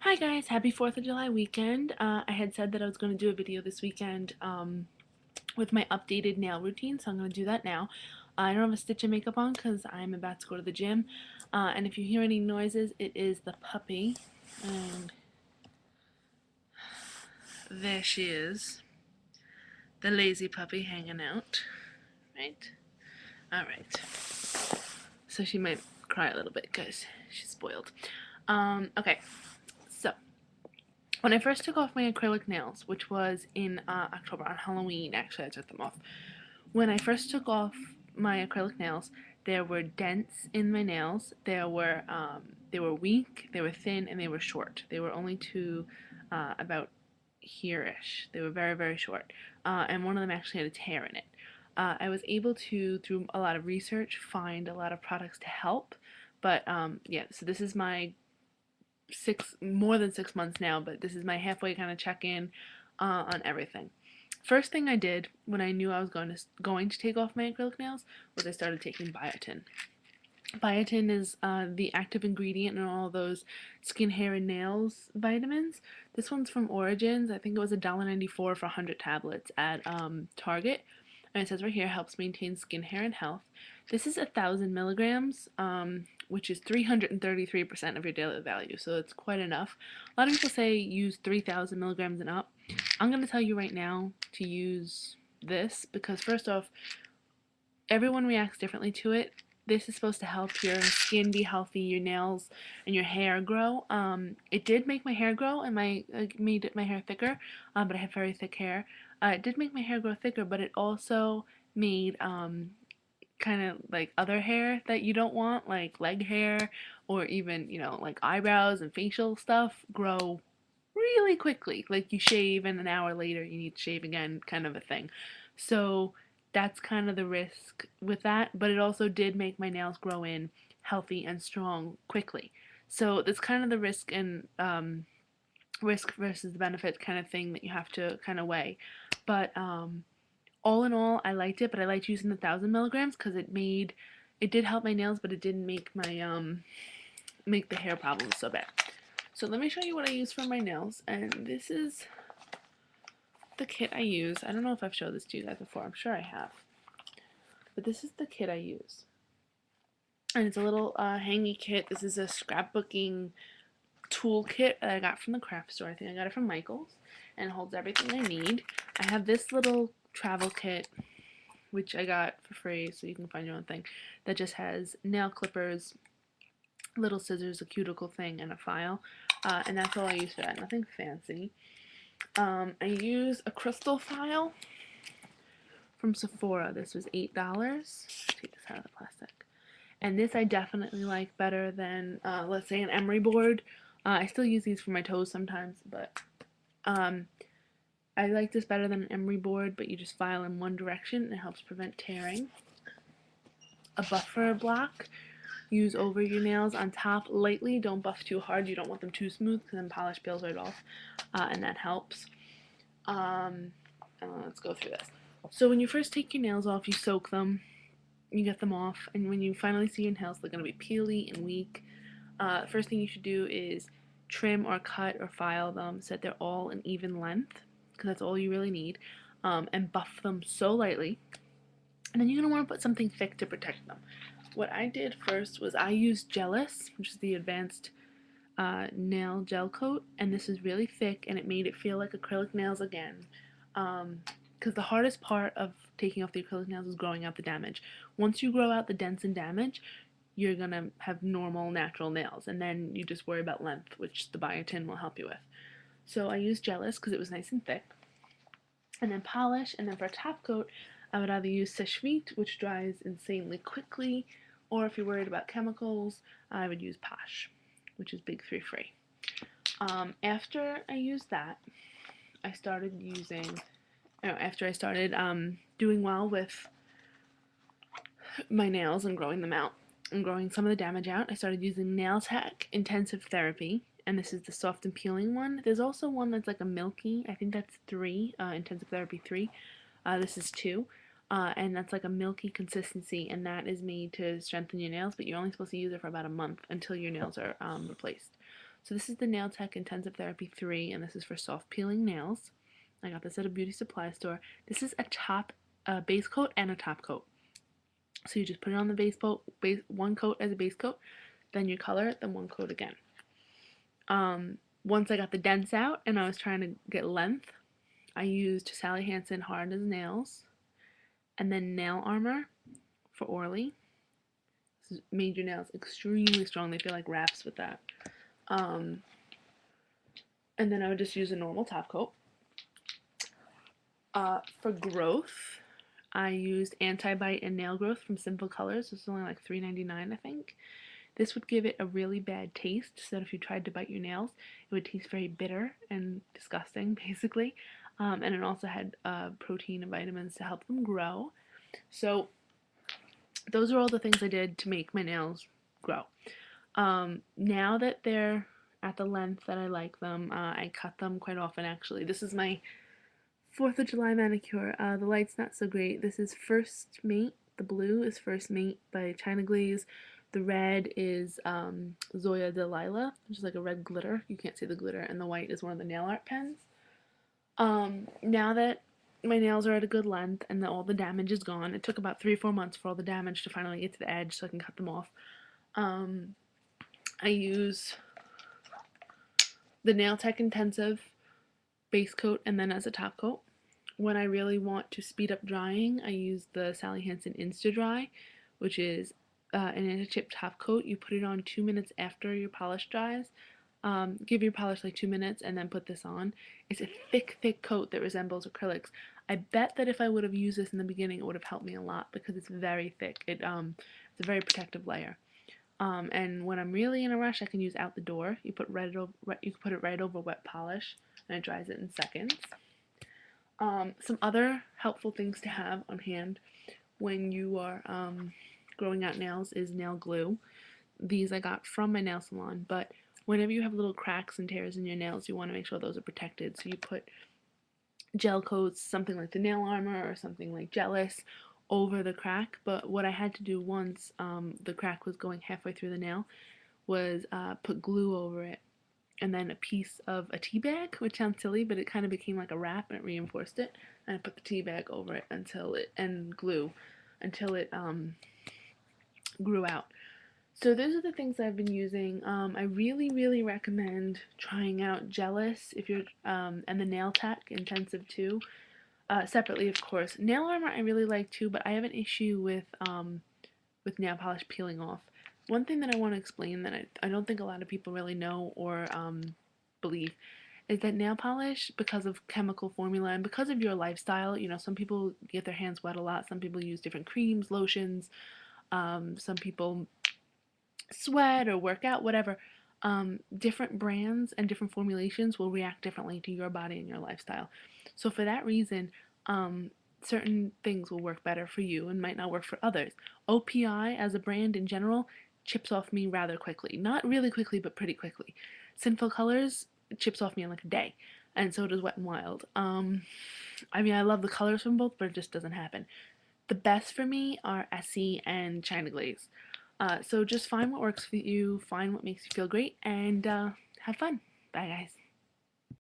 Hi guys, happy 4th of July weekend. I had said that I was going to do a video this weekend with my updated nail routine, so I'm going to do that now. I don't have a stitch of makeup on because I'm about to go to the gym. And if you hear any noises, it is the puppy. And there she is, the lazy puppy hanging out, right? Alright, so she might cry a little bit because she's spoiled. Okay, so when I first took off my acrylic nails, which was in October, on Halloween, actually I took them off. When I first took off my acrylic nails, there were dents in my nails. They were weak, they were thin, and they were short. They were only to about here-ish. They were very, very short. And one of them actually had a tear in it. I was able to, through a lot of research, find a lot of products to help. But yeah, so this is my more than 6 months now, but this is my halfway kind of check-in on everything. First thing I did when I knew I was going to take off my acrylic nails was I started taking biotin. Biotin is the active ingredient in all those skin, hair, and nails vitamins. This one's from Origins. I think it was $1.94 for 100 tablets at Target. And it says right here, helps maintain skin, hair, and health. This is 1,000 milligrams, which is 333% of your daily value, so it's quite enough. A lot of people say use 3,000 milligrams and up. I'm going to tell you right now to use this because, first off, everyone reacts differently to it. This is supposed to help your skin be healthy, your nails and your hair grow. It did make my hair grow and made my hair thicker, but I have very thick hair. It did make my hair grow thicker, but it also made kind of like other hair that you don't want, like leg hair or even, like eyebrows and facial stuff grow really quickly. Like you shave and an hour later you need to shave again, kind of a thing. So that's kind of the risk with that, but it also did make my nails grow in healthy and strong quickly. So that's kind of the risk versus the benefit kind of thing that you have to kind of weigh. But all in all, I liked it, but I liked using the 1,000 milligrams because it did help my nails, but it didn't make the hair problems so bad. So let me show you what I use for my nails, and this is the kit I use. I don't know if I've showed this to you guys before. I'm sure I have. But this is the kit I use. And it's a little hangy kit. This is a scrapbooking toolkit that I got from the craft store. I think I got it from Michael's. And it holds everything I need. I have this little travel kit, which I got for free, so you can find your own thing, that just has nail clippers, little scissors, a cuticle thing, and a file. And that's all I use for that. Nothing fancy. I use a crystal file from Sephora. This was $8. Take this out of the plastic. And this I definitely like better than, let's say, an emery board. I still use these for my toes sometimes, but I like this better than an emery board, but you just file in one direction and it helps prevent tearing. A buffer block. Use over your nails on top lightly. Don't buff too hard. You don't want them too smooth because then polish peels right off, and that helps. Let's go through this. So when you first take your nails off, you soak them, you get them off, and when you finally see your nails, they're going to be peely and weak. First thing you should do is trim or cut or file them so that they're all an even length, because that's all you really need, and buff them so lightly. And then you're going to want to put something thick to protect them. What I did first was I used Gelish, which is the advanced nail gel coat, and this is really thick and it made it feel like acrylic nails again. Because the hardest part of taking off the acrylic nails is growing out the damage. Once you grow out the dents and damage, you're gonna have normal, natural nails, and then you just worry about length, which the biotin will help you with. So I used Gelish because it was nice and thick, and then polish, and then for a top coat, I would either use Seshvit, which dries insanely quickly, or if you're worried about chemicals, I would use Posh, which is Big 3 free. After I used that, I started doing well with my nails and growing them out and growing some of the damage out, I started using Nail Tech Intensive Therapy, and this is the soft and peeling one. There's also one that's like a milky, I think that's 3, Intensive Therapy 3. This is 2. And that's like a milky consistency, and that is made to strengthen your nails, but you're only supposed to use it for about a month until your nails are replaced. So this is the Nail Tech Intensive Therapy 3, and this is for soft peeling nails. I got this at a beauty supply store. This is a base coat and a top coat. So you just put it on the one coat as a base coat, then you color it, then one coat again. Once I got the dents out and I was trying to get length, I used Sally Hansen Hard as Nails, and then Nail Armor for Orly. This made your nails extremely strong. They feel like wraps with that. And then I would just use a normal top coat. For growth, I used Anti-Bite and Nail Growth from Simple Colors. This is only like $3.99, I think. This would give it a really bad taste, so that if you tried to bite your nails, it would taste very bitter and disgusting, basically. And it also had protein and vitamins to help them grow. So those are all the things I did to make my nails grow. Now that they're at the length that I like them, I cut them quite often, actually. This is my 4th of July manicure. The light's not so great. This is First Mate. The blue is First Mate by China Glaze. The red is Zoya Delilah, which is like a red glitter. You can't see the glitter. And the white is one of the nail art pens. Now that my nails are at a good length and all the damage is gone, it took about 3 or 4 months for all the damage to finally get to the edge so I can cut them off. I use the Nail Tech Intensive base coat and then as a top coat. When I really want to speed up drying, I use the Sally Hansen Insta Dry, which is an anti-chip top coat. You put it on 2 minutes after your polish dries. Give your polish like 2 minutes and then put this on. It's a thick, thick coat that resembles acrylics. I bet that if I would have used this in the beginning, it would have helped me a lot because it's very thick. It's a very protective layer. And when I'm really in a rush, I can use Out the Door. You can put it right over wet polish, and it dries it in seconds. Some other helpful things to have on hand when you are growing out nails is nail glue. These I got from my nail salon, but whenever you have little cracks and tears in your nails, you want to make sure those are protected. So you put gel coats, something like the Nail Armor or something like Gel-Lyss, over the crack. But what I had to do once the crack was going halfway through the nail was put glue over it, and then a piece of a tea bag, which sounds silly, but it kind of became like a wrap and it reinforced it. And I put the tea bag over it and glue until it grew out. So those are the things I've been using. I really, really recommend trying out Gel-Lyss if you're and the Nail Tech Intensive 2. Separately, of course. Nail Armor I really like too, but I have an issue with nail polish peeling off. One thing that I want to explain that I don't think a lot of people really know or believe is that nail polish, because of chemical formula and because of your lifestyle, some people get their hands wet a lot, some people use different creams, lotions, some people sweat or work out, whatever. Different brands and different formulations will react differently to your body and your lifestyle. So for that reason, certain things will work better for you and might not work for others. OPI as a brand in general chips off me rather quickly. Not really quickly, but pretty quickly. Sinful Colors chips off me in like a day, and so does Wet n Wild. I mean, I love the colors from both, but it just doesn't happen. The best for me are Essie and China Glaze. So just find what works for you, find what makes you feel great, and have fun. Bye, guys.